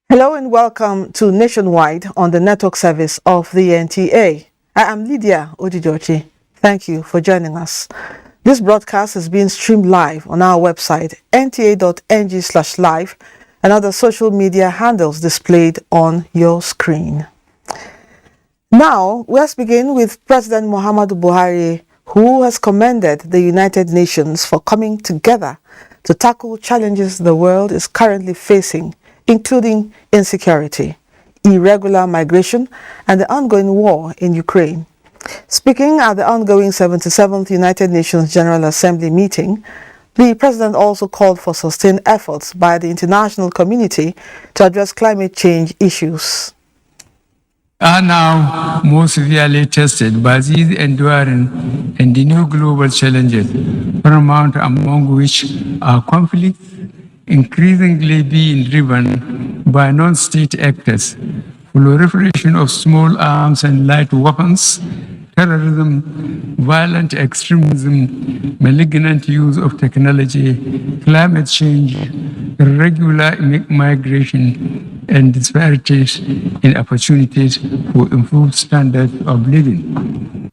Hello and welcome to Nationwide on the network service of the NTA. I am Lydia Ojijochi. Thank you for joining us. This broadcast is being streamed live on our website nta.ng/live and other social media handles displayed on your screen. Now, let's begin with President Muhammadu Buhari, who has commended the United Nations for coming together to tackle challenges the world is currently facing, including insecurity, irregular migration, and the ongoing war in Ukraine. Speaking at the ongoing 77th United Nations General Assembly meeting, the President also called for sustained efforts by the international community to address climate change issues. Are now more severely tested by these enduring and the new global challenges, paramount among which are conflicts increasingly being driven by non-state actors, proliferation of small arms and light weapons, terrorism, violent extremism, malignant use of technology, climate change, irregular migration, and disparities in opportunities for improved standards of living.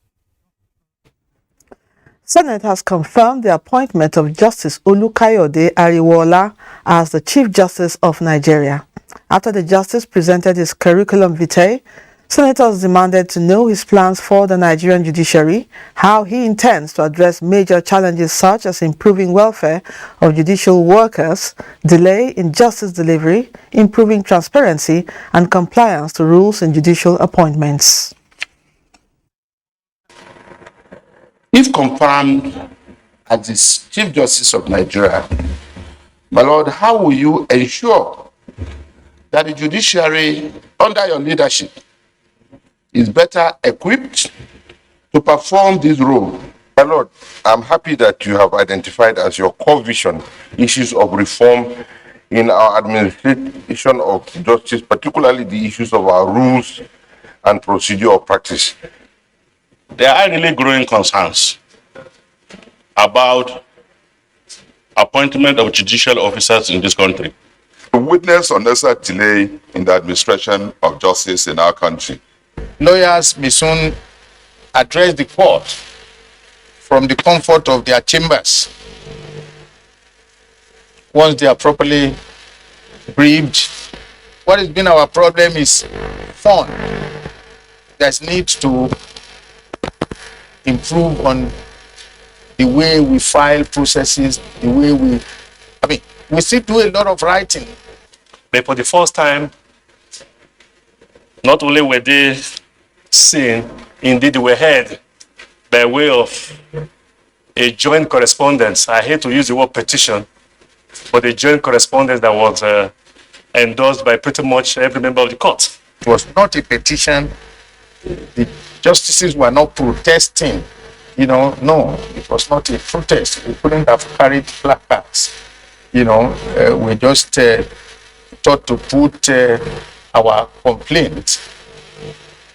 Senate has confirmed the appointment of Justice Olukayode Ariwola as the Chief Justice of Nigeria. After the Justice presented his curriculum vitae, senators demanded to know his plans for the Nigerian judiciary, how he intends to address major challenges such as improving welfare of judicial workers, delay in justice delivery, improving transparency and compliance to rules in judicial appointments. If confirmed as the Chief Justice of Nigeria, my Lord, how will you ensure that the judiciary under your leadership is better equipped to perform this role? My Lord, I'm happy that you have identified as your core vision issues of reform in our administration of justice, particularly the issues of our rules and procedure of practice. There are really growing concerns about appointment of judicial officers in this country. We witness unnecessary delay in the administration of justice in our country. Lawyers may soon address the court from the comfort of their chambers once they are properly briefed. What has been our problem is fund. There's need to improve on the way we file processes, the way we still do a lot of writing. But for the first time, not only were they seen, indeed they were heard by way of a joint correspondence. I hate to use the word petition, but a joint correspondence that was endorsed by pretty much every member of the court. It was not a petition. The justices were not protesting. No, it was not a protest. We couldn't have carried placards. We just thought to put our complaint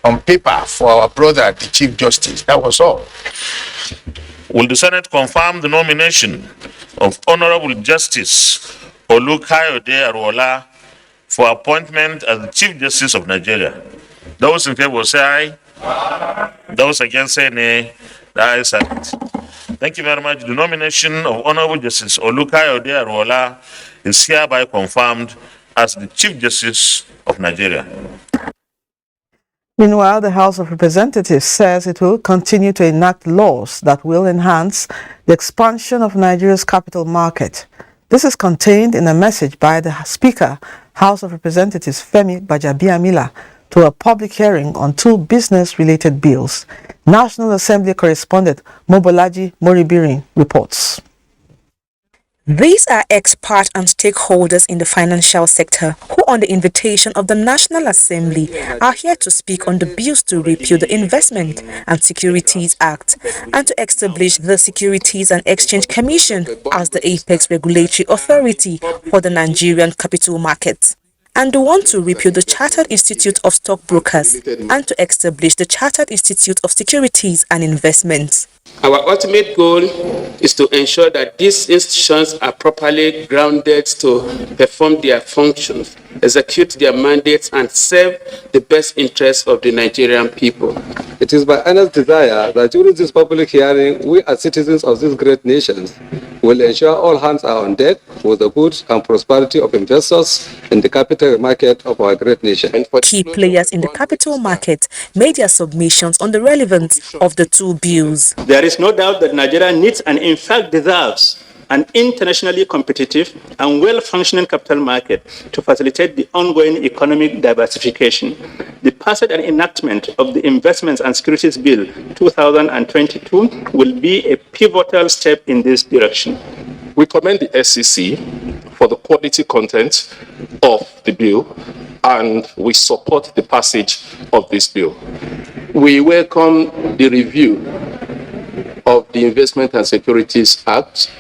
on paper for our brother, the Chief Justice. That was all. Will the Senate confirm the nomination of Honorable Justice Olukayode Ariwola for appointment as the Chief Justice of Nigeria? Those in favor say aye. Those against say nay. The ayes have it. Thank you very much. The nomination of Honorable Justice Olukayode Ariwola is hereby confirmed as the Chief Justice of Nigeria. Meanwhile, the House of Representatives says it will continue to enact laws that will enhance the expansion of Nigeria's capital market. This is contained in a message by the Speaker, House of Representatives Femi Gbajabiamila, to a public hearing on two business-related bills. National Assembly correspondent Mobolaji Moribirin reports. These are experts and stakeholders in the financial sector who, on the invitation of the National Assembly, are here to speak on the bills to repeal the Investment and Securities Act and to establish the Securities and Exchange Commission as the apex regulatory authority for the Nigerian capital market, and they want to repeal the Chartered Institute of Stockbrokers and to establish the Chartered Institute of Securities and Investments. Our ultimate goal is to ensure that these institutions are properly grounded to perform their functions, execute their mandates, and serve the best interests of the Nigerian people. It is my earnest desire that during this public hearing, we as citizens of these great nations will ensure all hands are on deck for the good and prosperity of investors in the capital market of our great nation. Key players in the capital market made their submissions on the relevance of the two bills. There is no doubt that Nigeria needs and in fact deserves an internationally competitive and well-functioning capital market to facilitate the ongoing economic diversification. The passage and enactment of the Investments and Securities Bill 2022 will be a pivotal step in this direction. We commend the SEC for the quality content of the bill, and we support the passage of this bill. We welcome the review of the Investment and Securities Act.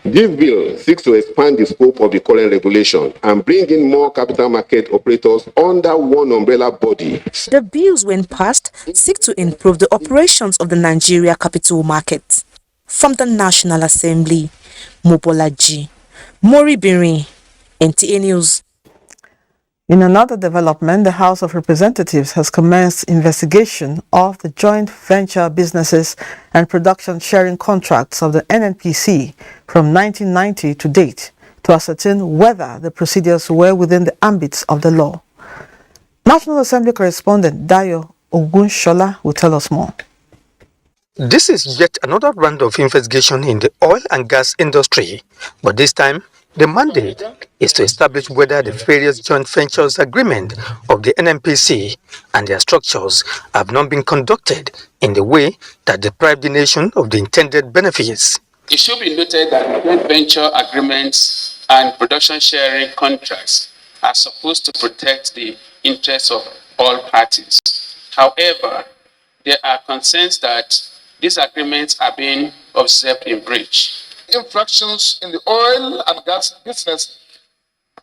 This bill seeks to expand the scope of the current regulation and bring in more capital market operators under one umbrella body. The bills, when passed, seek to improve the operations of the Nigeria capital market. From the National Assembly, Mobolaji Moribirin, NTA News. In another development, the House of Representatives has commenced investigation of the joint venture businesses and production sharing contracts of the NNPC from 1990 to date to ascertain whether the procedures were within the ambit of the law. National Assembly correspondent Dayo Ogunshola will tell us more. This is yet another round of investigation in the oil and gas industry, but this time the mandate is to establish whether the various joint ventures agreement of the NNPC and their structures have not been conducted in the way that deprive the nation of the intended benefits. It should be noted that joint venture agreements and production sharing contracts are supposed to protect the interests of all parties. However, there are concerns that these agreements are being observed in breach. Infractions in the oil and gas business,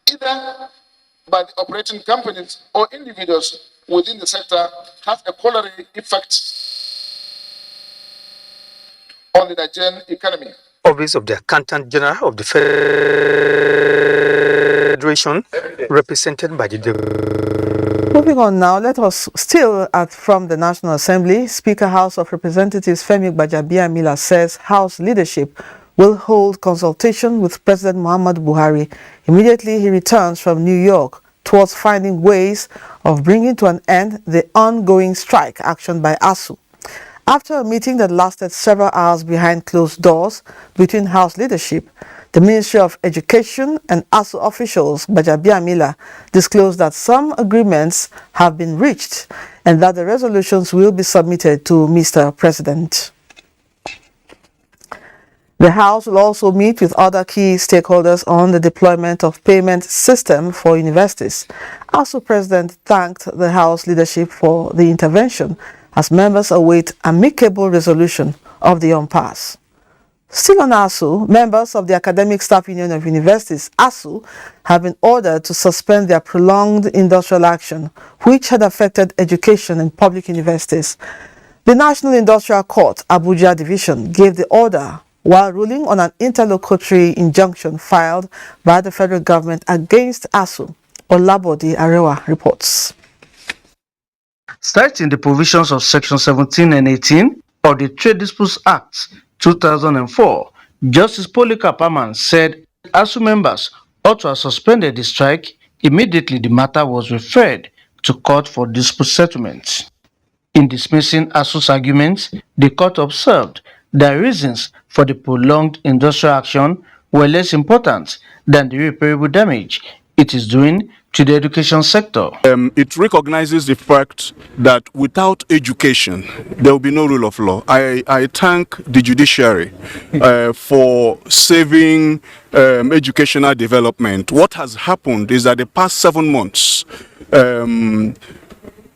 either by the operating companies or individuals within the sector, has a corollary effect on the Nigerian economy. Office of the Accountant General of the Federation, represented by the... Moving on now, let us still from the National Assembly. Speaker House of Representatives Femi Gbajabiamila says House leadership will hold consultation with President Muhammadu Buhari immediately he returns from New York towards finding ways of bringing to an end the ongoing strike action by ASUU. After a meeting that lasted several hours behind closed doors between House leadership, the Ministry of Education and ASUU officials, Gbajabiamila, disclosed that some agreements have been reached and that the resolutions will be submitted to Mr. President. The House will also meet with other key stakeholders on the deployment of payment system for universities. ASUU President thanked the House leadership for the intervention as members await amicable resolution of the impasse. Still on ASUU, members of the Academic Staff Union of Universities, ASUU, have been ordered to suspend their prolonged industrial action, which had affected education in public universities. The National Industrial Court, Abuja Division, gave the order while ruling on an interlocutory injunction filed by the federal government against ASUU. Olabode Arewa reports. Citing the provisions of Section 17 and 18 of the Trade Disputes Act 2004, Justice Polycarp Aman said ASUU members ought to have suspended the strike immediately the matter was referred to court for dispute settlement. In dismissing ASUU's arguments, the court observed that reasons for the prolonged industrial action were less important than the irreparable damage it is doing to the education sector. It recognizes the fact that without education, there will be no rule of law. I thank the judiciary for saving educational development. What has happened is that the past 7 months,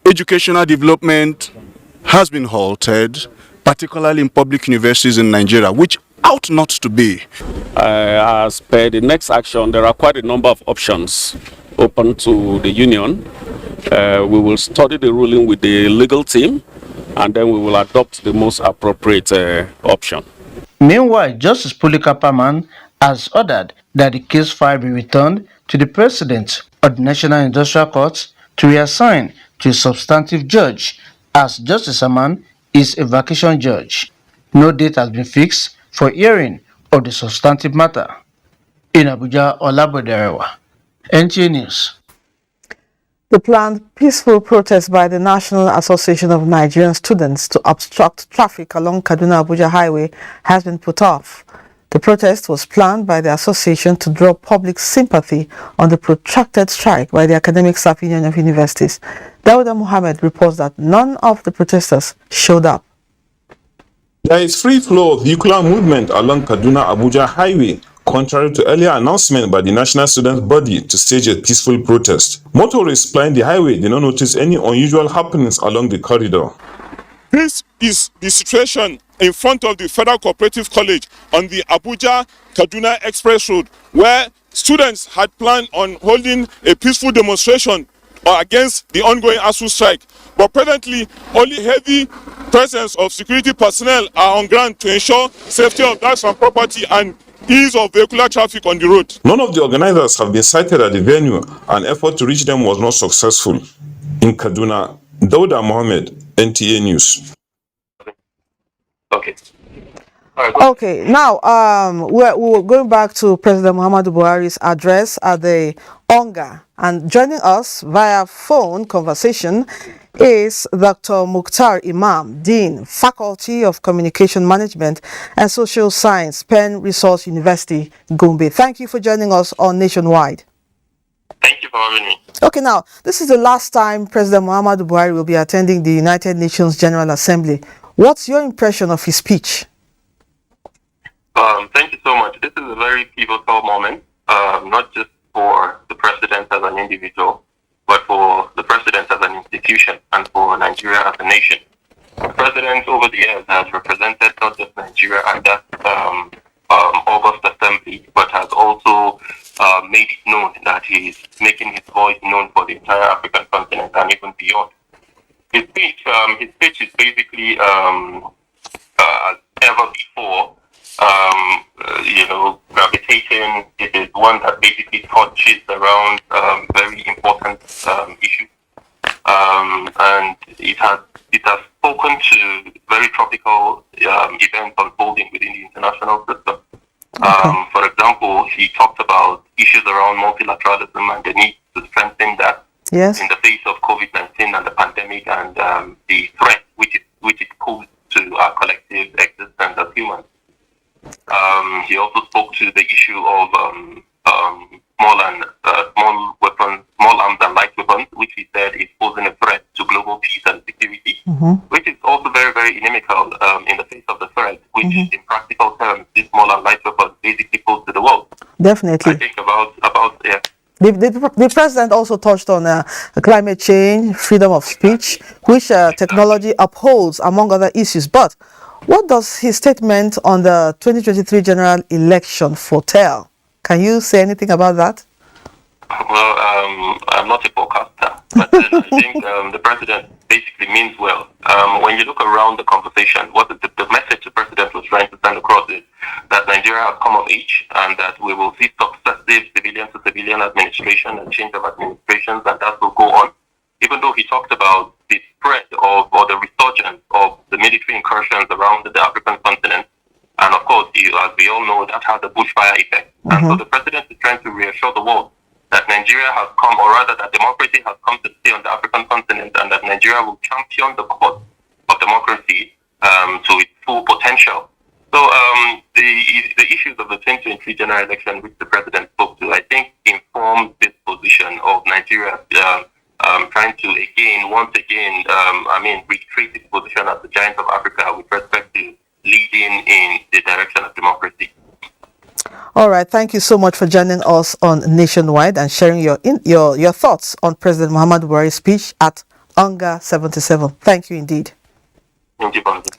educational development has been halted, particularly in public universities in Nigeria, which ought not to be. As per the next action, there are quite a number of options open to the union. We will study the ruling with the legal team, and then we will adopt the most appropriate option. Meanwhile, Justice Polikapaman has ordered that the case file be returned to the President of the National Industrial Court to reassign to a substantive judge, as Justice Aman is a vacation judge. No date has been fixed for hearing of the substantive matter. In Abuja, Olaboderewa, NTA News. The planned peaceful protest by the National Association of Nigerian Students to obstruct traffic along Kaduna-Abuja Highway has been put off. The protest was planned by the association to draw public sympathy on the protracted strike by the Academic Staff Union of Universities. Dawuda Mohammed reports that none of the protesters showed up. There is free flow of vehicular movement along Kaduna-Abuja Highway, contrary to earlier announcement by the National Student Body to stage a peaceful protest. Motorists plying the highway did not notice any unusual happenings along the corridor. This is the situation in front of the Federal Cooperative College on the Abuja-Kaduna Express Road, where students had planned on holding a peaceful demonstration against the ongoing ASUU strike. But presently, only heavy presence of security personnel are on ground to ensure safety of lives and property and ease of vehicular traffic on the road. None of the organizers have been sighted at the venue, and effort to reach them was not successful. In Kaduna, Dawuda Mohammed, NTA News. Okay. Okay, now we're going back to President Muhammadu Buhari's address at the UNGA, and joining us via phone conversation is Dr. Mukhtar Imam, Dean, Faculty of Communication Management and Social Science, Penn Resource University, Gombe. Thank you for joining us on Nationwide. Thank you for having me. Okay, now, this is the last time President Muhammadu Buhari will be attending the United Nations General Assembly. What's your impression of his speech? Thank you so much. This is a very pivotal moment, not just for the president as an individual, but for the president as an institution and for Nigeria as a nation. The president over the years has represented not just Nigeria at that August Assembly, but has also made it known that he is making his voice known for the entire African continent and even beyond. His speech is basically, as ever before, gravitating. It is one that basically touches around very important issues, and it has spoken to very topical events unfolding within the international system. For example, he talked about issues around multilateralism and the need to strengthen that in the face of COVID-19 and the pandemic and the threat which it posed to our collective existence as humans. He also spoke to the issue of small arms and light weapons, which he said is posing a threat to global peace and security, which is also very, very inimical in the face of the threat, which in practical terms, these small and light weapons basically pose to the world. Definitely. I think about yeah. The president also touched on climate change, freedom of speech, which technology upholds, among other issues. But what does his statement on the 2023 general election foretell? Can you say anything about that? Well, I'm not a forecaster, but then I think the president basically means well. When you look around the conversation, what the message the president was trying to send across is that Nigeria has come of age and that we will see successive civilian-to-civilian administration and change of administrations, and that will go on. Even though he talked about the spread of or the resurgence of the military incursions around the African continent, and of course, as we all know, that has a bushfire effect. And so the president is trying to reassure the world that Nigeria has come, or rather that democracy has come to stay on the African continent, and that Nigeria will champion the cause of democracy to its full potential. So the issues of the 2023 general election, which the president spoke to, I think informs this position of Nigeria trying to once again, recreate its position as the giant of Africa with respect to leading in the direction of democracy. All right, thank you so much for joining us on Nationwide and sharing your thoughts on President Muhammadu Buhari's speech at UNGA 77. Thank you indeed. Thank you, Bonzi.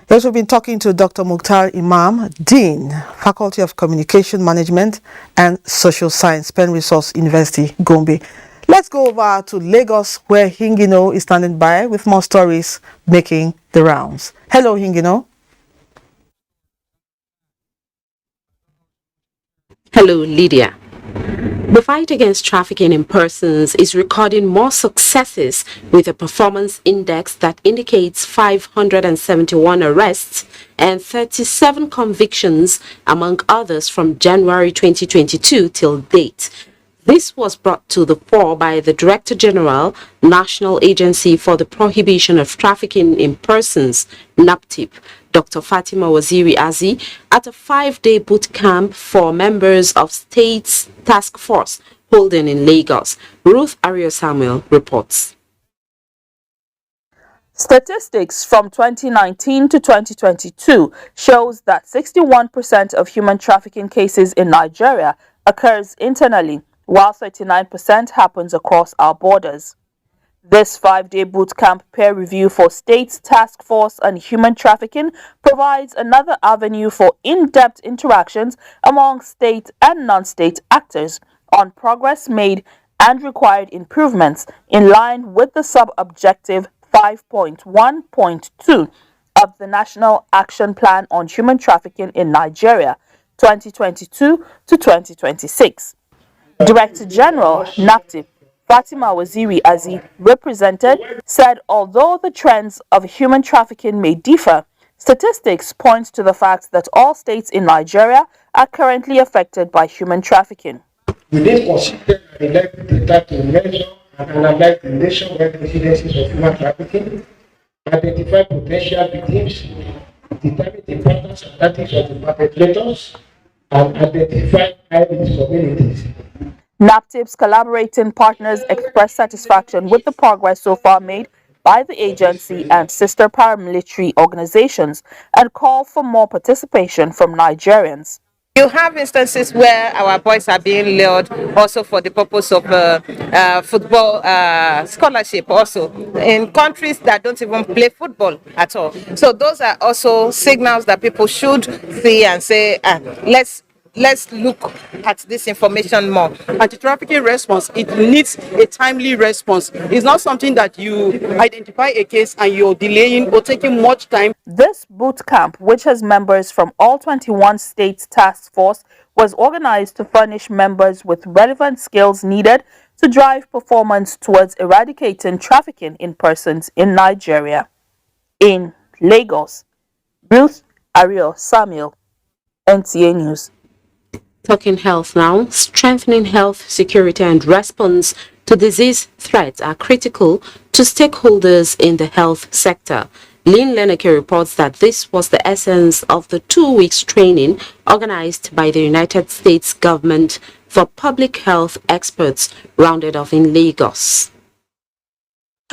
Yes, we've been talking to Dr. Mukhtar Imam, Dean, Faculty of Communication Management and Social Science, Penn Resource University, Gombe. Let's go over to Lagos, where Hingino is standing by with more stories making the rounds. Hello, Hingino. Hello, Lydia. The fight against trafficking in persons is recording more successes with a performance index that indicates 571 arrests and 37 convictions, among others, from January 2022 till date. This was brought to the fore by the Director General, National Agency for the Prohibition of Trafficking in Persons, NAPTIP, Dr. Fatima Waziri Azi, at a 5-day boot camp for members of State's Task Force holding in Lagos. Ruth Ario Samuel reports. Statistics from 2019 to 2022 shows that 61% of human trafficking cases in Nigeria occurs internally, while 39% happens across our borders. This 5-day boot camp peer review for State's Task Force on Human Trafficking provides another avenue for in-depth interactions among state and non-state actors on progress made and required improvements in line with the sub-objective 5.1.2 of the National Action Plan on Human Trafficking in Nigeria 2022 to 2026. Director General, NAPTIP, Fatima Waziri Azi, represented, said although the trends of human trafficking may differ, statistics point to the fact that all states in Nigeria are currently affected by human trafficking. With this position, I would like data to measure and analyze the nationwide incidences of human trafficking, identify potential victims, determine the patterns and tactics of the perpetrators, and identify high-risk communities. NAPTIP's collaborating partners expressed satisfaction with the progress so far made by the agency and sister paramilitary organizations and call for more participation from Nigerians. You have instances where our boys are being lured also for the purpose of football scholarship also in countries that don't even play football at all. So those are also signals that people should see and say, let's look at this information more. Anti-trafficking response, it needs a timely response. It's not something that you identify a case and you're delaying or taking much time. This boot camp, which has members from all 21 states task force, was organized to furnish members with relevant skills needed to drive performance towards eradicating trafficking in persons in Nigeria. In Lagos, Ruth Ario Samuel, NTA News. Talking health now, strengthening health security and response to disease threats are critical to stakeholders in the health sector. Lynn Leneke reports that this was the essence of the 2-week training organized by the United States government for public health experts rounded off in Lagos.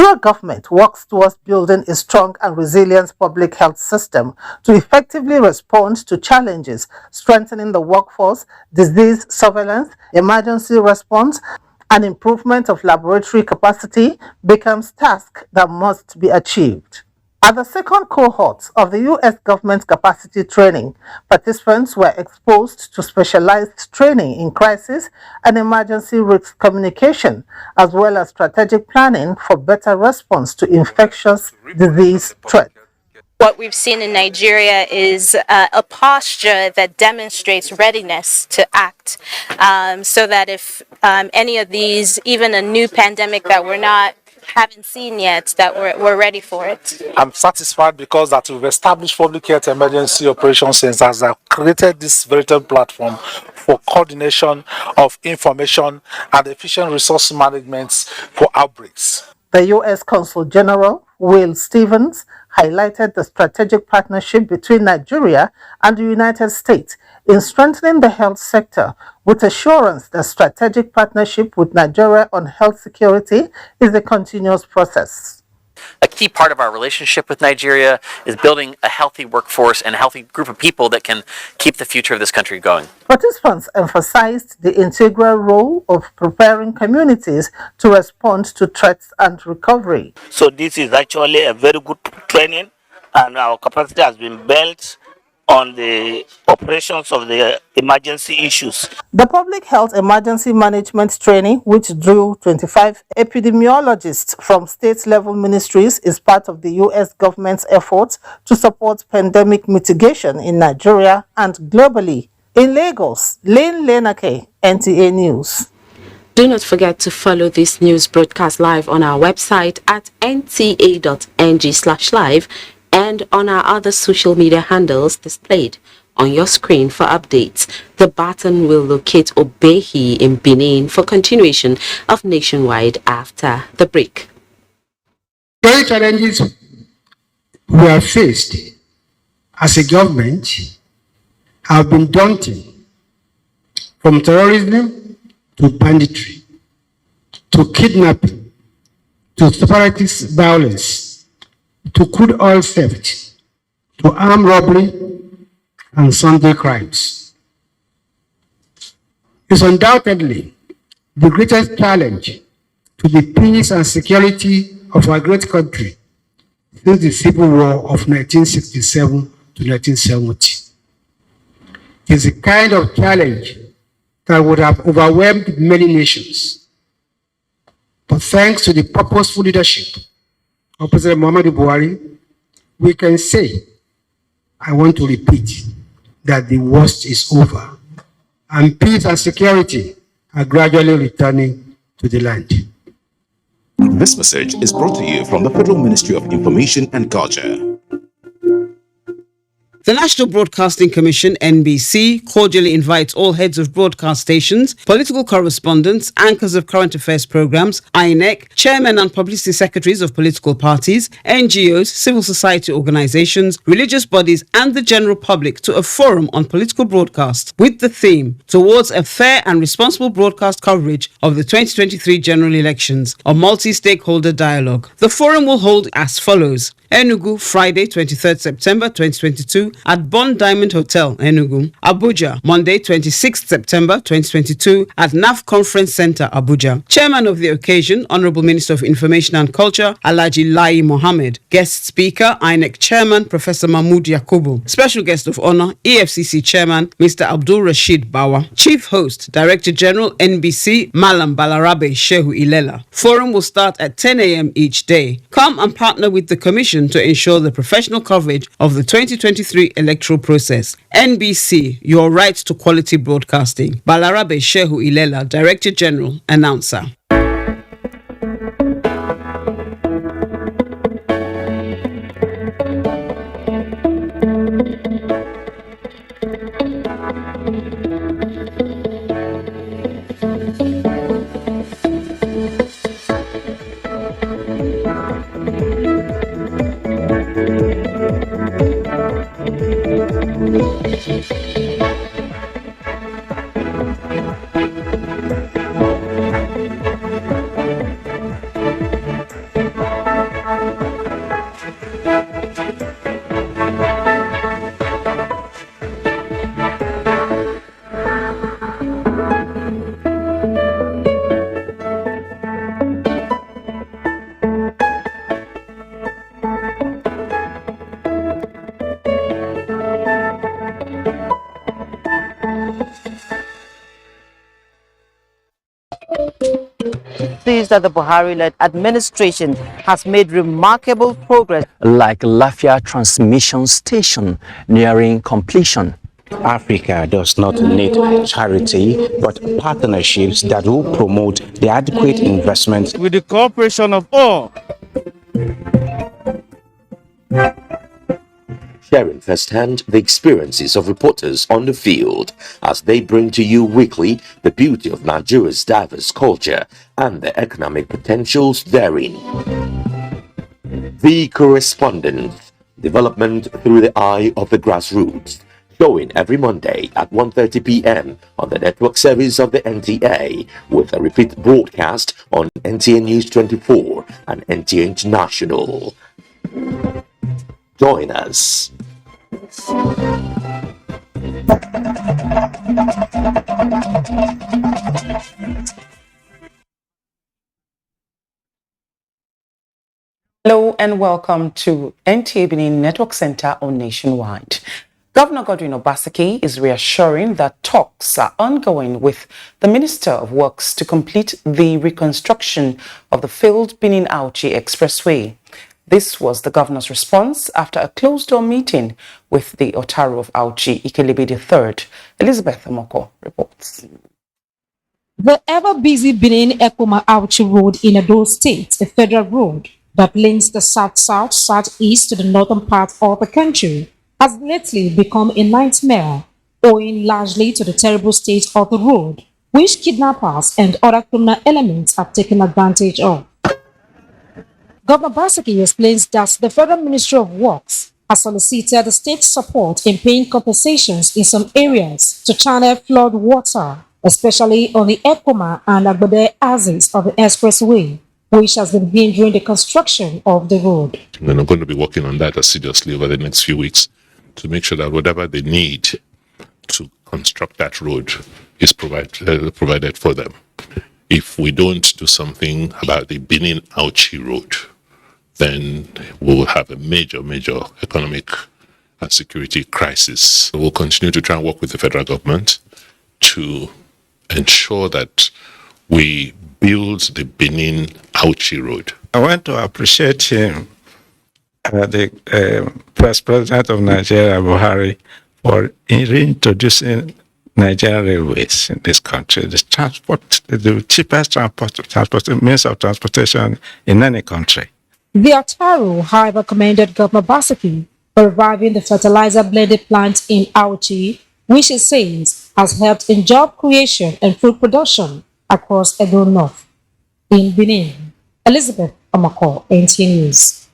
Our government works towards building a strong and resilient public health system to effectively respond to challenges, strengthening the workforce, disease surveillance, emergency response, and improvement of laboratory capacity becomes tasks that must be achieved. At the second cohort of the U.S. government capacity training, participants were exposed to specialized training in crisis and emergency risk communication, as well as strategic planning for better response to infectious disease threats. What we've seen in Nigeria is a posture that demonstrates readiness to act, so that if any of these, even a new pandemic that haven't seen yet, that we're ready for it. I'm satisfied because that we've established public health emergency operations centers that created this veritable platform for coordination of information and efficient resource management for outbreaks. The U.S. Consul General, Will Stevens, highlighted the strategic partnership between Nigeria and the United States in strengthening the health sector, with assurance that strategic partnership with Nigeria on health security is a continuous process. A key part of our relationship with Nigeria is building a healthy workforce and a healthy group of people that can keep the future of this country going. Participants emphasized the integral role of preparing communities to respond to threats and recovery. So this is actually a very good training, and our capacity has been built on the operations of the emergency issues. The Public Health Emergency Management Training, which drew 25 epidemiologists from state-level ministries, is part of the U.S. government's efforts to support pandemic mitigation in Nigeria and globally. In Lagos, Lane Lenake, NTA News. Do not forget to follow this news broadcast live on our website at nta.ng/live and on our other social media handles displayed on your screen for updates. The button will locate Obehi in Benin for continuation of Nationwide after the break. Very challenges we have faced as a government have been daunting, from terrorism to banditry, to kidnapping, to separatist violence, to crude oil theft, to armed robbery and Sunday crimes. It's undoubtedly the greatest challenge to the peace and security of our great country since the Civil War of 1967 to 1970. It is a kind of challenge that would have overwhelmed many nations. But thanks to the purposeful leadership of President Muhammadu Buhari, we can say, I want to repeat, that the worst is over and peace and security are gradually returning to the land. This message is brought to you from the Federal Ministry of Information and Culture. The National Broadcasting Commission, NBC, cordially invites all heads of broadcast stations, political correspondents, anchors of current affairs programs, INEC, chairmen and publicity secretaries of political parties, NGOs, civil society organizations, religious bodies, and the general public to a forum on political broadcast with the theme Towards a Fair and Responsible Broadcast Coverage of the 2023 General Elections, a multi-stakeholder dialogue. The forum will hold as follows. Enugu, Friday, 23rd September 2022 at Bond Diamond Hotel, Enugu. Abuja, Monday, 26th September 2022 at NAF Conference Center, Abuja. Chairman of the occasion, Honorable Minister of Information and Culture, Alhaji Lai Mohammed. Guest speaker, INEC Chairman, Professor Mahmood Yakubu. Special guest of honor, EFCC Chairman, Mr. Abdul Rashid Bawa. Chief host, Director General, NBC, Malam Balarabe Shehu Ilela. Forum will start at 10 a.m. each day. Come and partner with the Commission to ensure the professional coverage of the 2023 electoral process. NBC, your right to quality broadcasting. Balarabe Shehu Ilela, Director General, Announcer. That the Buhari-led administration has made remarkable progress, like Lafia Transmission Station nearing completion. Africa does not need charity, but partnerships that will promote the adequate investment with the cooperation of all. sharing firsthand the experiences of reporters on the field as they bring to you weekly the beauty of Nigeria's diverse culture and the economic potentials therein. The Correspondent, development through the eye of the grassroots, showing every Monday at 1:30 p.m. on the network service of the NTA, with a repeat broadcast on NTA News 24 and NTA International. Join us. Hello and welcome to NTA Benin Network Center on Nationwide. Governor Godwin Obaseki is reassuring that talks are ongoing with the Minister of Works to complete the reconstruction of the failed Benin-Ouchi Expressway. This was the governor's response after a closed-door meeting with the Otaru of Auchi, Ikelebe III. Elizabeth Amoko reports. The ever-busy Benin-Ouchi Road in Edo State, a federal road that links the south-south, southeast to the northern part of the country, has lately become a nightmare, owing largely to the terrible state of the road, which kidnappers and other criminal elements have taken advantage of. Governor Baseki explains that the Federal Ministry of Works has solicited the state's support in paying compensations in some areas to channel flood water, especially on the Ekoma and Agbede axis of the expressway, which has been hindering the construction of the road. And I'm going to be working on that assiduously over the next few weeks to make sure that whatever they need to construct that road is provided for them. If we don't do something about the Benin-Ouchi road, then we will have a major economic and security crisis. We'll continue to try and work with the federal government to ensure that we build the Benin-Ouchi road. I want to appreciate him, the First President of Nigeria, Buhari, for reintroducing Nigerian railways in this country. The cheapest means of transportation in any country. The Otaru, however, commended Governor Baseki for reviving the fertilizer blended plant in Auchi, which it says has helped in job creation and food production across Edo North. In Benin, Elizabeth Amako, NTA News.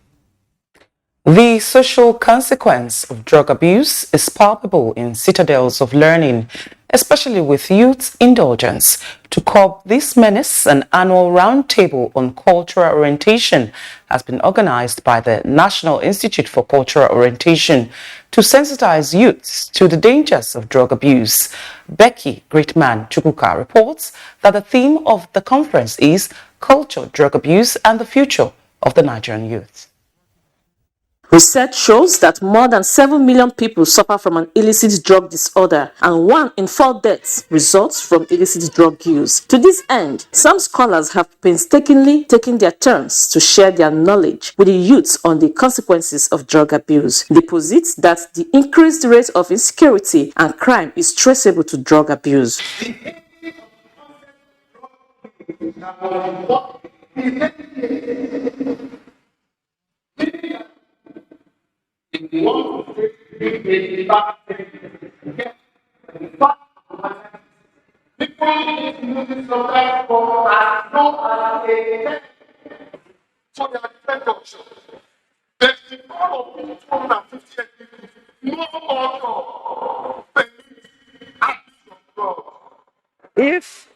The social consequence of drug abuse is palpable in citadels of learning, especially with youth indulgence. To curb this menace, an annual roundtable on cultural orientation has been organized by the National Institute for Cultural Orientation to sensitize youths to the dangers of drug abuse. Becky Greatman Chukuka reports that the theme of the conference is Culture, Drug Abuse and the Future of the Nigerian Youth. Research shows that more than 7 million people suffer from an illicit drug disorder, and 1 in 4 deaths results from illicit drug use. To this end, some scholars have painstakingly taken their turns to share their knowledge with the youths on the consequences of drug abuse. They posit that the increased rate of insecurity and crime is traceable to drug abuse. If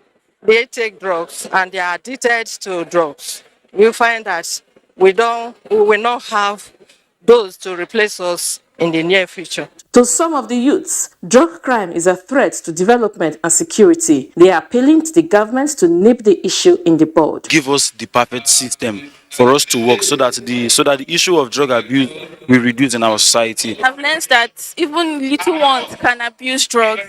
they take drugs and they are addicted to drugs, you find that we will not have those to replace us in the near future. To some of the youths, drug crime is a threat to development and security. They are appealing to the government to nip the issue in the bud. Give us the perfect system for us to work so that the issue of drug abuse will reduce in our society. I've learned that even little ones can abuse drugs,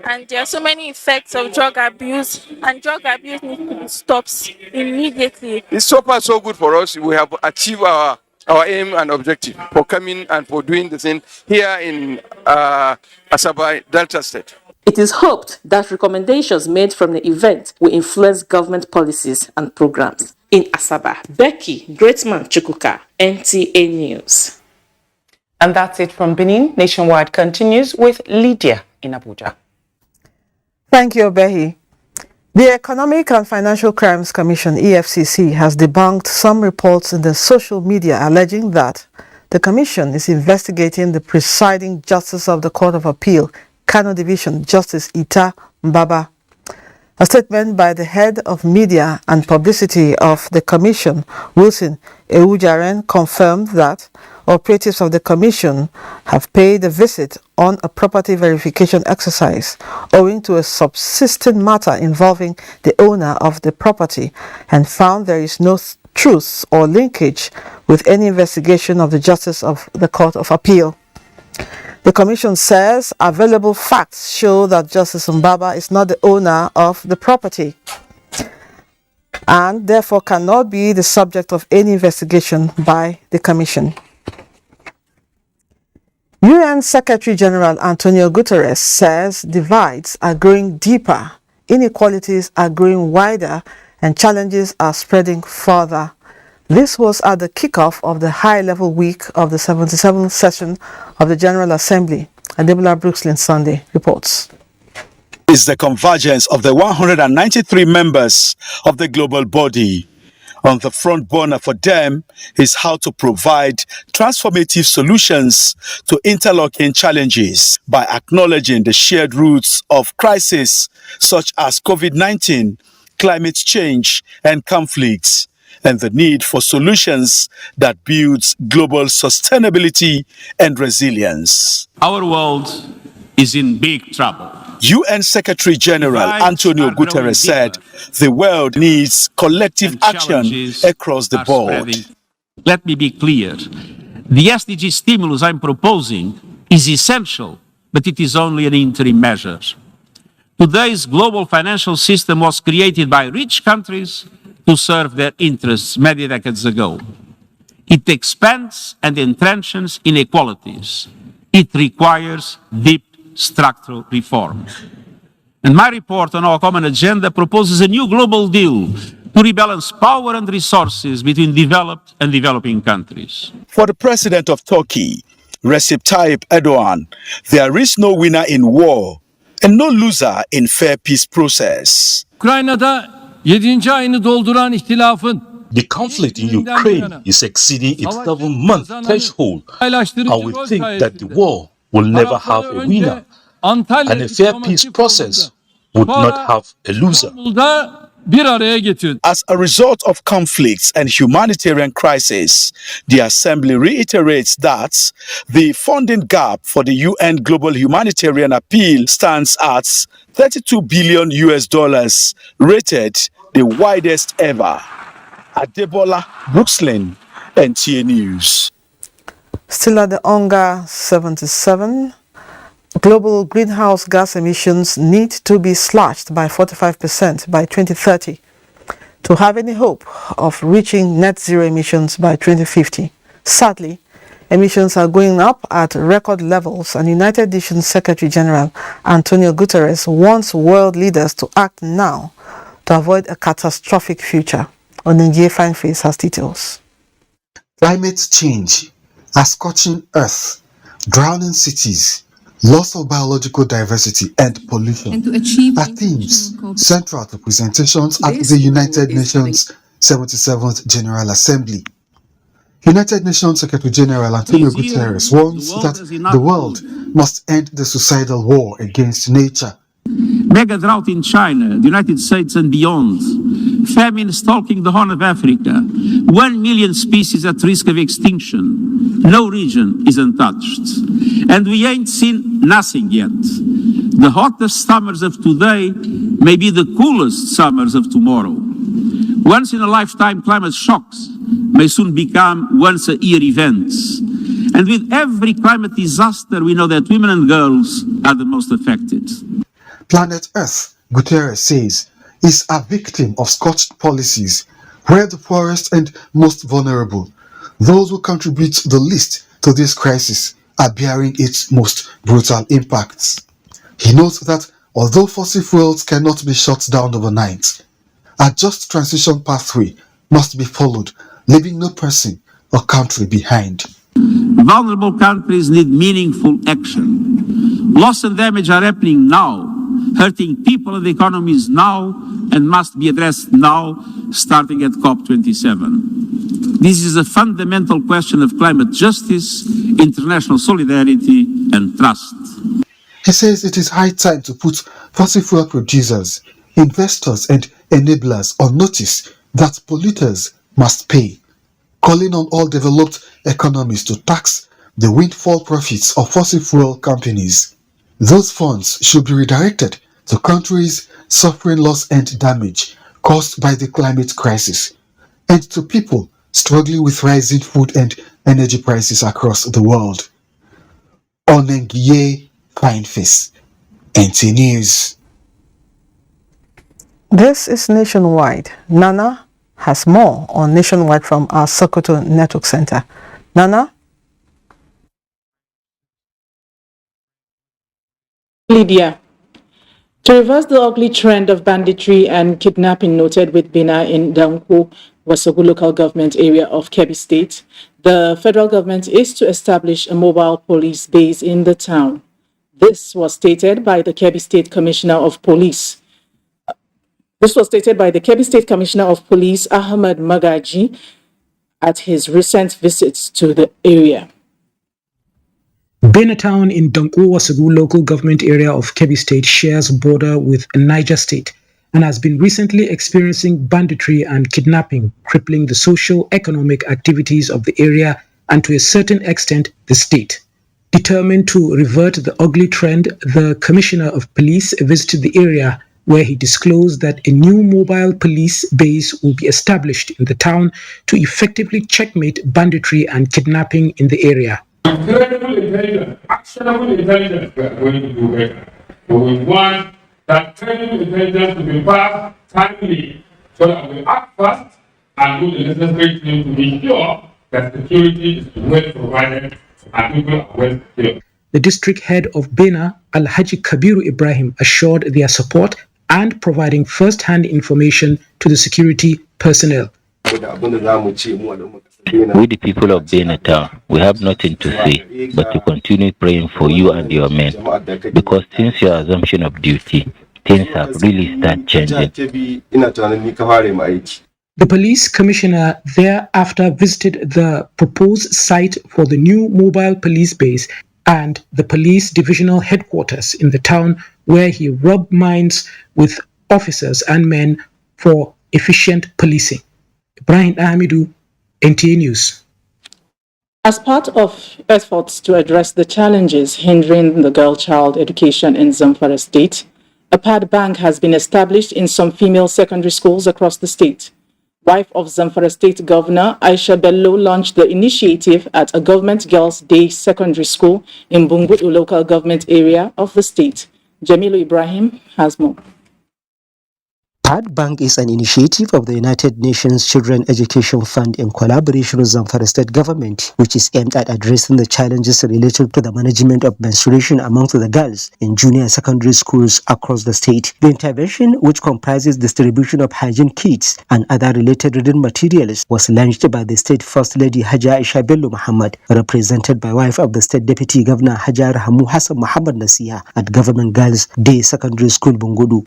and there are so many effects of drug abuse, and drug abuse needs to be stopped immediately. It's so far so good for us. We have achieved our aim and objective for coming and for doing the thing here in Asaba, Delta State. It is hoped that recommendations made from the event will influence government policies and programs. In Asaba, Becky Greatman Chukuka, NTA News. And that's it from Benin. Nationwide continues with Lydia in Abuja. Thank you, Obehi. The Economic and Financial Crimes Commission, EFCC, has debunked some reports in the social media alleging that the commission is investigating the presiding justice of the Court of Appeal, Kano Division, Justice Ita Mbaba. A statement by the head of media and publicity of the commission, Wilson Eujaren, confirmed that operatives of the commission have paid a visit on a property verification exercise owing to a subsisting matter involving the owner of the property and found there is no truth or linkage with any investigation of the justice of the Court of Appeal. The commission says available facts show that Justice Mbaba is not the owner of the property and therefore cannot be the subject of any investigation by the commission. UN Secretary General Antonio Guterres says divides are growing deeper, inequalities are growing wider, and challenges are spreading further. This was at the kickoff of the high-level week of the 77th session of the General Assembly. Adebola Brookslyn Sunday reports. Is the convergence of the 193 members of the global body. On the front burner for them is how to provide transformative solutions to interlocking challenges by acknowledging the shared roots of crises such as COVID-19, climate change, and conflicts, and the need for solutions that builds global sustainability and resilience. Our world is in big trouble. UN Secretary General Antonio Guterres said the world needs collective action across the board. Let me be clear. The SDG stimulus I'm proposing is essential, but it is only an interim measure. Today's global financial system was created by rich countries to serve their interests many decades ago. It expands and entrenches inequalities. It requires deep structural reform. And my report on our common agenda proposes a new global deal to rebalance power and resources between developed and developing countries. For the president of Turkey, Recep Tayyip Erdogan, there is no winner in war and no loser in fair peace process. The conflict in Ukraine is exceeding its 7-month threshold, and we think that the war will never have a winner, and a fair peace process would not have a loser. As a result of conflicts and humanitarian crisis, the Assembly reiterates that the funding gap for the UN Global Humanitarian Appeal stands at $32 billion, rated the widest ever. Adebola Brookslyn, NTA News. Still at the UNGA 77, global greenhouse gas emissions need to be slashed by 45% by 2030 to have any hope of reaching net zero emissions by 2050. Sadly, emissions are going up at record levels, and United Nations Secretary General Antonio Guterres wants world leaders to act now to avoid a catastrophic future. NTA Fineface has details. Climate change, a scorching earth, drowning cities, loss of biological diversity and pollution are themes central to presentations at the United Nations 77th General Assembly. United Nations Secretary General Antonio Guterres warns that the world must end the suicidal war against nature. Mega drought in China, the United States and beyond. Famine stalking the Horn of Africa. 1 million species at risk of extinction. No region is untouched. And we ain't seen nothing yet. The hottest summers of today may be the coolest summers of tomorrow. Once-in-a-lifetime climate shocks may soon become once-a-year events. And with every climate disaster, we know that women and girls are the most affected. Planet Earth, Guterres says, is a victim of scorched policies where the poorest and most vulnerable, those who contribute the least to this crisis, are bearing its most brutal impacts. He notes that although fossil fuels cannot be shut down overnight, a just transition pathway must be followed, leaving no person or country behind. Vulnerable countries need meaningful action. Loss and damage are happening now, hurting people and economies now, and must be addressed now, starting at COP27. This is a fundamental question of climate justice, international solidarity, and trust. He says it is high time to put fossil fuel producers, investors, and enablers on notice that polluters must pay, calling on all developed economies to tax the windfall profits of fossil fuel companies. Those funds should be redirected to countries suffering loss and damage caused by the climate crisis, and to people struggling with rising food and energy prices across the world. UNGA Fine Face, NTA News. This is Nationwide. Nana has more on Nationwide from our Sokoto Network Center. Nana? Lydia. To reverse the ugly trend of banditry and kidnapping noted with Bina in Danko, Wasogu local government area of Kebbi State, the federal government is to establish a mobile police base in the town. This was stated by the Kebbi State Commissioner of Police. Ahmed Magaji, at his recent visits to the area. Bena town in Danko-Wasagu local government area of Kebbi State shares border with Niger State and has been recently experiencing banditry and kidnapping, crippling the socio-economic activities of the area and to a certain extent the state. Determined to revert the ugly trend, the Commissioner of Police visited the area where he disclosed that a new mobile police base will be established in the town to effectively checkmate banditry and kidnapping in the area. Incredible intelligence, actionable intelligence, we are going to do better. So we want that credible intelligence to be passed timely so that we act fast and do the necessary things to be sure that security is well provided and people are well secured. The district head of Bena, Alhaji Kabiru Ibrahim, assured their support and providing first-hand information to the security personnel. We, the people of Benin-Ouchi, we have nothing to say but to continue praying for you and your men, because since your assumption of duty, things have really started changing. The police commissioner thereafter visited the proposed site for the new mobile police base and the police divisional headquarters in the town, where he rubbed minds with officers and men for efficient policing. Ibrahim Ahmedu, NTA News. As part of efforts to address the challenges hindering the girl-child education in Zamfara State, a pad bank has been established in some female secondary schools across the state. Wife of Zamfara State Governor Aisha Bello launched the initiative at a government girls' day secondary school in Bungudu local government area of the state. Jamilu Ibrahim has more. Pad Bank is an initiative of the United Nations Children Education Fund in collaboration with Zamfara State Government, which is aimed at addressing the challenges related to the management of menstruation amongst the girls in junior and secondary schools across the state. The intervention, which comprises distribution of hygiene kits and other related reading materials, was launched by the State First Lady Haja Aisha Bello Muhammad, represented by wife of the State Deputy Governor Hajar Hamu Hassan Muhammad Nasiha at Government Girls Day Secondary School, Bungudu.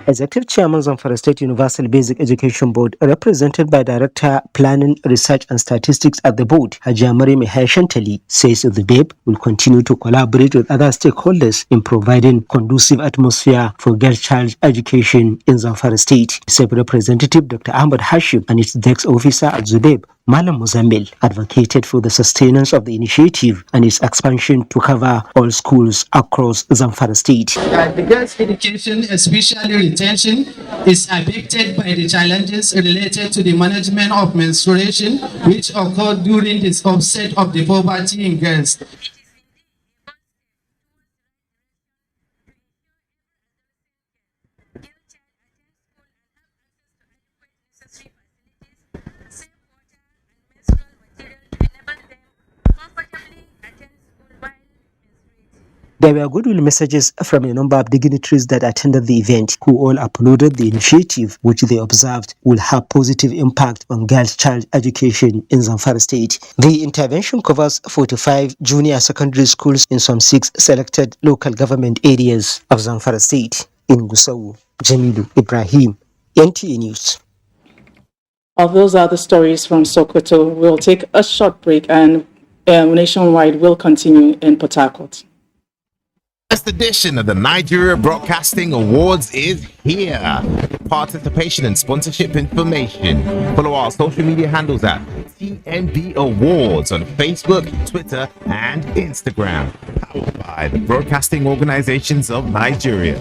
Executive Chairman Zamfara State Universal Basic Education Board, represented by Director Planning, Research and Statistics at the board, Hajiya Maryam Shantali, says the BABE will continue to collaborate with other stakeholders in providing conducive atmosphere for girl child education in Zamfara State. SEB Representative Dr. Ahmad Hashim and its Dex Officer at Zubeb, Malam Muzammil, advocated for the sustenance of the initiative and its expansion to cover all schools across Zamfara State. The girls' education, especially retention, is affected by the challenges related to the management of menstruation, which occur during this offset of the poverty in girls. There were goodwill messages from a number of dignitaries that attended the event, who all applauded the initiative, which they observed will have positive impact on girls' child education in Zamfara State. The intervention covers 45 junior secondary schools in some 6 selected local government areas of Zamfara State. In Gusau, Jamilu Ibrahim, NTA News. Those are the stories from Sokoto. We'll take a short break and Nationwide will continue in Port Harcourt. First edition of the Nigeria Broadcasting Awards is here. Participation and sponsorship information. Follow our social media handles at TNB Awards on Facebook, Twitter, and Instagram. Powered by the Broadcasting Organizations of Nigeria.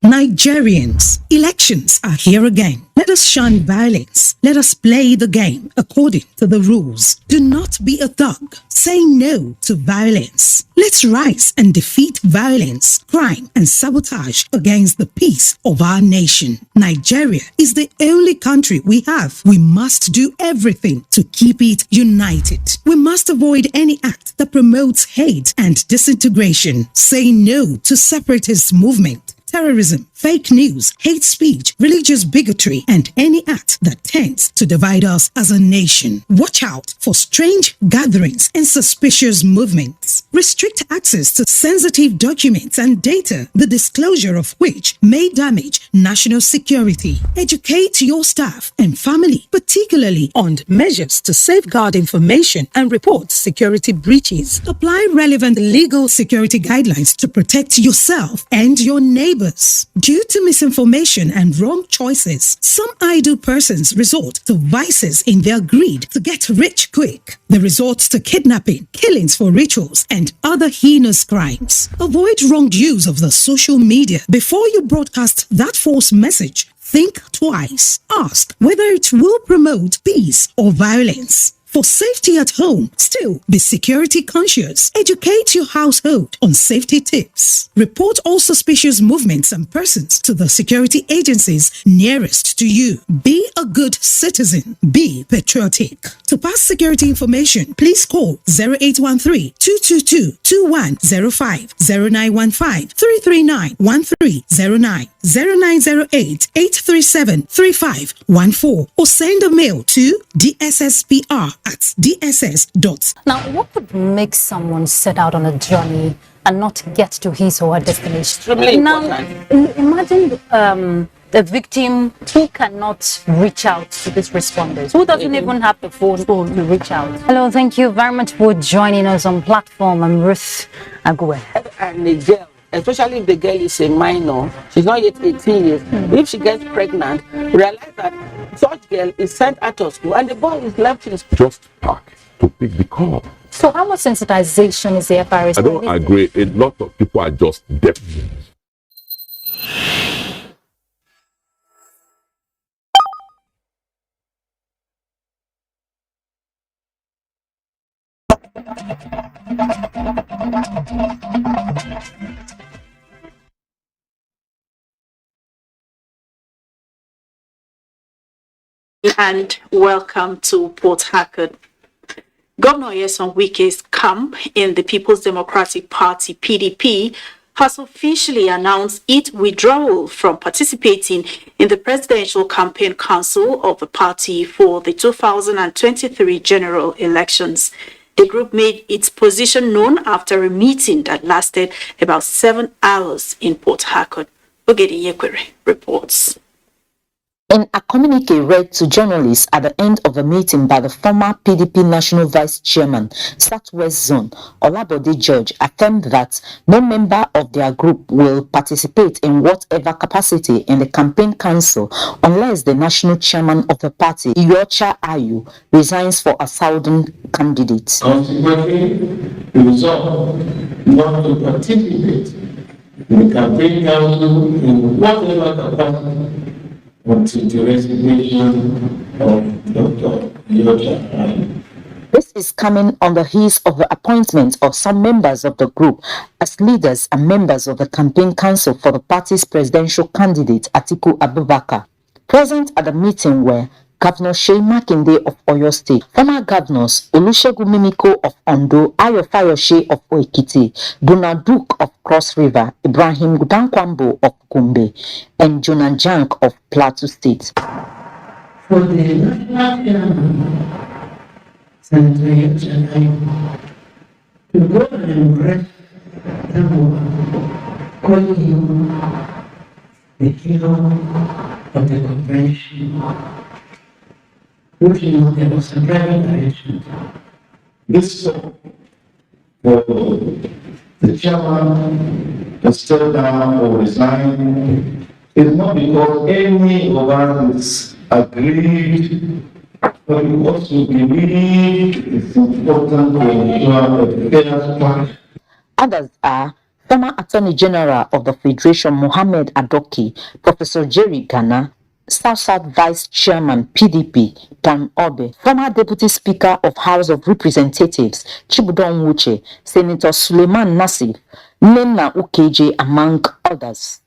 Nigerians, elections are here again. Let us shun violence. Let us play the game according to the rules. Do not be a thug. Say no to violence. Let's rise and defeat violence, crime, and sabotage against the peace of our nation. Nigeria is the only country we have. We must do everything to keep it united. We must avoid any act that promotes hate and disintegration. Say no to separatist movement, terrorism, fake news, hate speech, religious bigotry, and any act that tends to divide us as a nation. Watch out for strange gatherings and suspicious movements. Restrict access to sensitive documents and data, the disclosure of which may damage national security. Educate your staff and family, particularly on measures to safeguard information and report security breaches. Apply relevant legal security guidelines to protect yourself and your neighbors. Due to misinformation and wrong choices, some idle persons resort to vices in their greed to get rich quick. They resort to kidnapping, killings for rituals, and other heinous crimes. Avoid wrong use of the social media. Before you broadcast that false message, think twice. Ask whether it will promote peace or violence. For safety at home, still be security conscious. Educate your household on safety tips. Report all suspicious movements and persons to the security agencies nearest to you. Be a good citizen. Be patriotic. To pass security information, please call 0813-222-2105, 0915-339-1309, 0908-837-3514, or send a mail to dssPR@dss. Now, what would make someone set out on a journey and not get to his or her destination? Now, imagine the victim who cannot reach out to these responders, who doesn't even have the phone to reach out. Hello, thank you very much for joining us on platform. I'm Ruth Agwe. And the girl, especially if the girl is a minor, she's not yet 18 years, if she gets pregnant, realize that such girl is sent out of school and the boy is left in school. Just park to pick the call. So how much sensitization is the FRS? I don't agree. A lot of people are just deaf. And welcome to Port Harcourt. Governor Nyesom Wike's camp in the People's Democratic Party, PDP, has officially announced its withdrawal from participating in the Presidential Campaign Council of the party for the 2023 general elections. The group made its position known after a meeting that lasted about 7 hours in Port Harcourt. Ogedi Yekwere reports. In a communique read to journalists at the end of the meeting by the former PDP National Vice Chairman, Southwest Zone, Olabode George, affirmed that no member of their group will participate in whatever capacity in the campaign council unless the national chairman of the party, Iyocha Ayu, resigns for a southern candidate. Consequently, we resolve not to participate in the campaign council in whatever capacity until the resignation of Dr. Iyocha Ayu. This is coming on the heels of the appointment of some members of the group as leaders and members of the campaign council for the party's presidential candidate, Atiku Abubakar. Present at the meeting were Governor Seyi Makinde of Oyo State, former governors Olusegun Mimiko of Ondo, Ayo Fayose of Ekiti, Donald Duke of Cross River, Ibrahim Gudankwambo of Gombe, and Jonah Jank of Plateau State. For the national Senator to go and embrace calling him the hero of the convention, which there was a private arrangement. This for the chairman to step down or resign is not because any of us agreed, but because we believe it's important to ensure a fair strike. Others are former Attorney General of the Federation Mohammed Adoki, Professor Jerry Ghana, South Vice Chairman PDP Dan Obe, former Deputy Speaker of House of Representatives Chibudon Wuche, Senator Suleiman Nassif, Nena Ukeje, among others.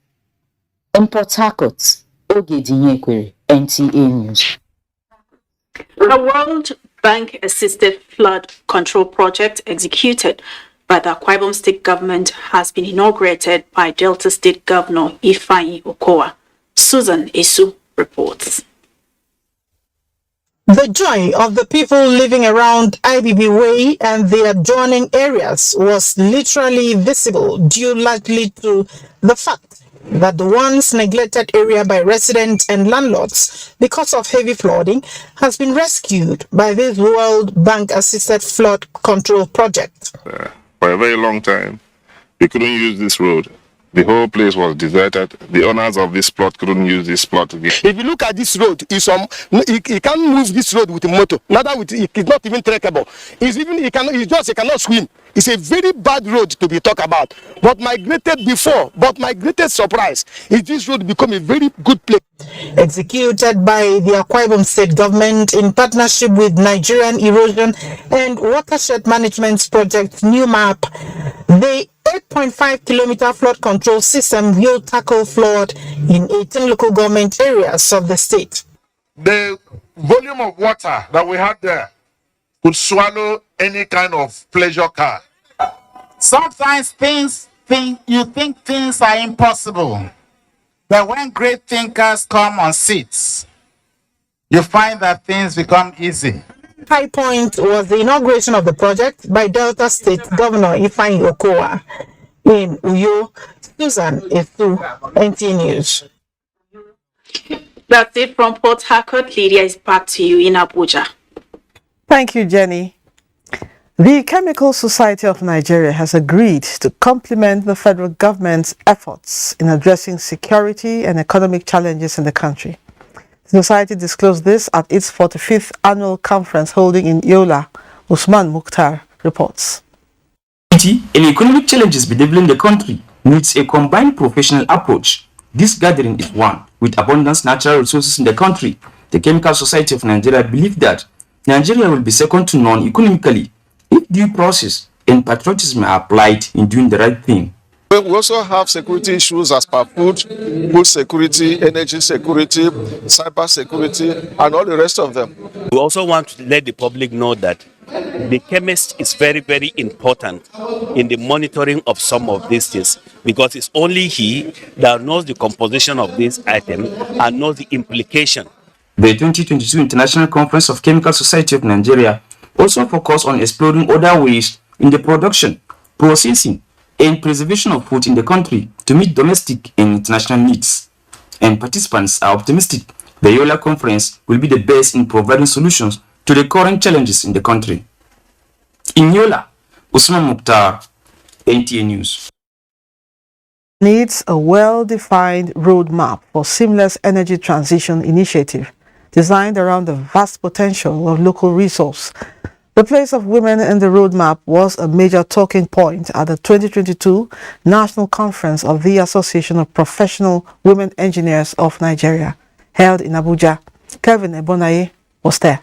In Port Harcourt, Oge Dinyekwere, NTA News. A World Bank-assisted flood control project executed by the Akwa Ibom State government has been inaugurated by Delta State Governor Ifeanyi Okowa. Susan Esu reports. The joy of the people living around IBB Way and the adjoining areas was literally visible due largely to the fact that the once neglected area by residents and landlords because of heavy flooding has been rescued by this World Bank-assisted flood control project. For a very long time, we couldn't use this road. The whole place was deserted. The owners of this plot couldn't use this plot again. If you look at this road, you can't move this road with a motor. Neither with it's not even trackable. He cannot swim. It's a very bad road to be talked about. But my greatest surprise is this road become a very good place. Executed by the Akwa Ibom State government in partnership with Nigerian Erosion and Watershed Management Project New Map, the 8.5-kilometer flood control system will tackle flood in 18 local government areas of the state. The volume of water that we had there could swallow any kind of pleasure car. Sometimes you think things are impossible, but when great thinkers come on seats, you find that things become easy. High point was the inauguration of the project by Delta State Governor Ifeanyi Okowa in Uyo. Susan Esu, NTA News. That's it from Port Harcourt. Lydia is back to you in Abuja. Thank you, Jenny. The Chemical Society of Nigeria has agreed to complement the federal government's efforts in addressing security and economic challenges in the country. The society disclosed this at its 45th annual conference holding in Yola. Usman Mukhtar reports. And economic challenges bedeviling the country needs a combined professional approach. This gathering is one with abundant natural resources in the country. The Chemical Society of Nigeria believes that Nigeria will be second to none economically if due process and patriotism are applied in doing the right thing. We also have security issues as per food security, energy security, cyber security, and all the rest of them. We also want to let the public know that the chemist is very, very important in the monitoring of some of these things, because it's only he that knows the composition of this item and knows the implication. The 2022 International Conference of Chemical Society of Nigeria also focused on exploring other ways in the production, processing, and preservation of food in the country to meet domestic and international needs. And participants are optimistic the Yola Conference will be the best in providing solutions to the current challenges in the country. In Yola, Usman Mukhtar, NTA News. Needs a well-defined roadmap for seamless energy transition initiative designed around the vast potential of local resource. The place of women in the roadmap was a major talking point at the 2022 National Conference of the Association of Professional Women Engineers of Nigeria, held in Abuja. Kevin Ebonaye was there.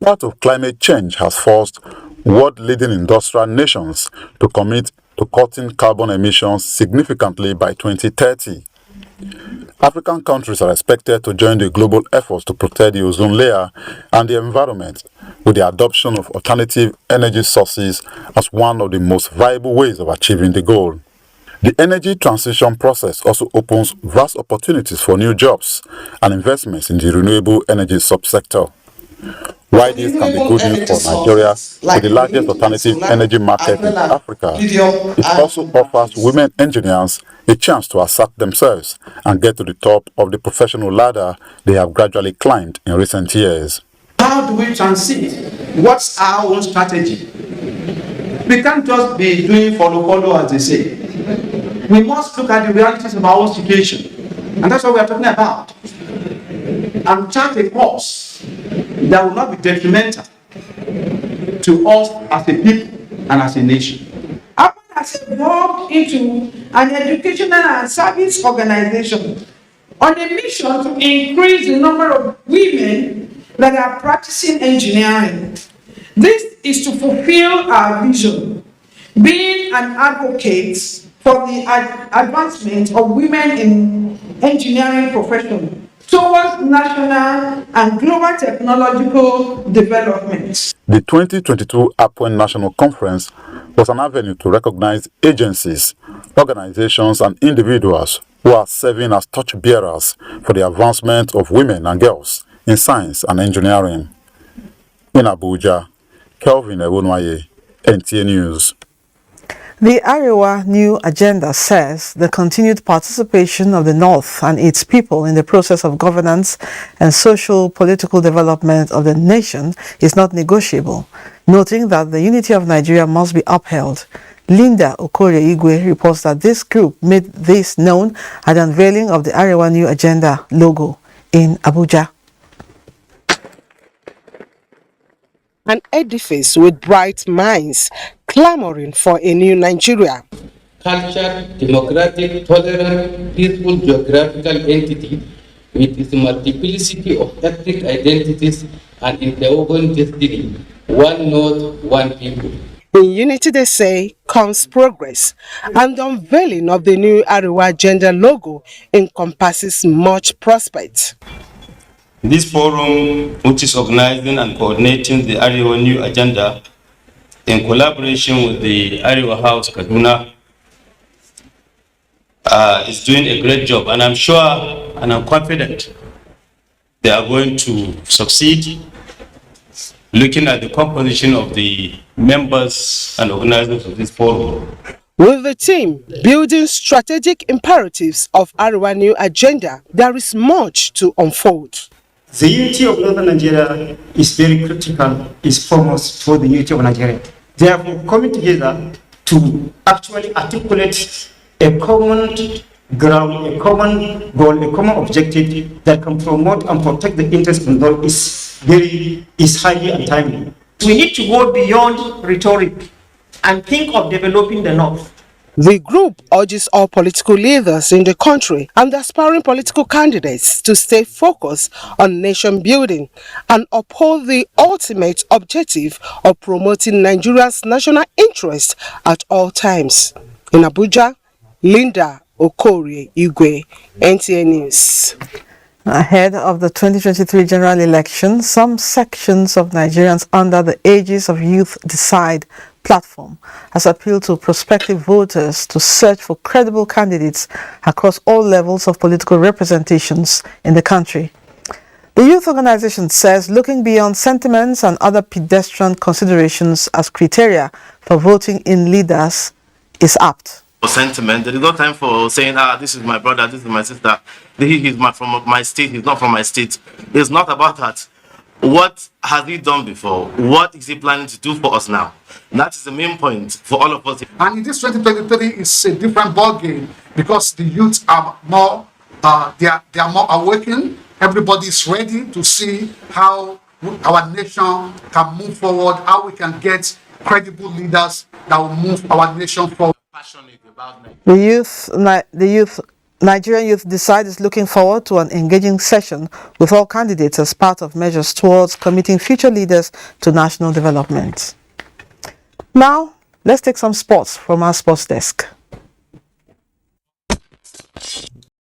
Part of climate change has forced world-leading industrial nations to commit to cutting carbon emissions significantly by 2030. African countries are expected to join the global efforts to protect the ozone layer and the environment with the adoption of alternative energy sources as one of the most viable ways of achieving the goal. The energy transition process also opens vast opportunities for new jobs and investments in the renewable energy subsector. While this can be good news for Nigeria, with the largest alternative energy market in Africa, it also offers women engineers a chance to assert themselves and get to the top of the professional ladder they have gradually climbed in recent years. How do we transit? What's our own strategy? We can't just be doing follow, as they say. We must look at the realities of our own situation. And that's what we are talking about. And chart a course that will not be detrimental to us as a people and as a nation. APAN has evolved into an educational and service organization on a mission to increase the number of women that are practicing engineering. This is to fulfill our vision, being an advocate for the advancement of women in engineering profession towards national and global technological development. The 2022 APOEN National Conference was an avenue to recognize agencies, organizations, and individuals who are serving as torchbearers for the advancement of women and girls in science and engineering. In Abuja, Kelvin Ewonwaye, NTA News. The Arewa New Agenda says the continued participation of the North and its people in the process of governance and social political development of the nation is not negotiable, noting that the unity of Nigeria must be upheld. Linda Okorie-Igwe reports that this group made this known at the unveiling of the Arewa New Agenda logo in Abuja. An edifice with bright minds clamoring for a new Nigeria. Cultured, democratic, tolerant, peaceful geographical entity with its multiplicity of ethnic identities and interwoven destiny. One North, one people. In unity, they say, comes progress, and the unveiling of the new Arewa Agenda logo encompasses much prospect. This forum, which is organizing and coordinating the Arewa New Agenda in collaboration with the Arewa House Kaduna, is doing a great job, and I'm sure and I'm confident they are going to succeed. Looking at the composition of the members and organizers of this forum. With the team building strategic imperatives of Arewa New Agenda, there is much to unfold. The unity of Northern Nigeria is very critical, is foremost for the unity of Nigeria. Therefore, coming together to actually articulate a common ground, a common goal, a common objective that can promote and protect the interests of the North is highly untimely. We need to go beyond rhetoric and think of developing the North. The group urges all political leaders in the country and the aspiring political candidates to stay focused on nation building and uphold the ultimate objective of promoting Nigeria's national interest at all times. In Abuja, Linda Okorie-Igwe, NTA News. Ahead of the 2023 general election, some sections of Nigerians under the Ages of Youth Decide platform has appealed to prospective voters to search for credible candidates across all levels of political representations in the country. The youth organization says looking beyond sentiments and other pedestrian considerations as criteria for voting in leaders is apt. Sentiment. There is no time for saying, this is my brother, this is my sister, he's from my state, he's not from my state. It's not about that. What has he done before? What is he planning to do for us now? That is the main point for all of us. And in this 2023, it's a different ball game because the youth are more, they are more awakened. Everybody is ready to see how our nation can move forward, how we can get credible leaders that will move our nation forward. The Nigerian Youth Decide is looking forward to an engaging session with all candidates as part of measures towards committing future leaders to national development. Now, let's take some sports from our sports desk.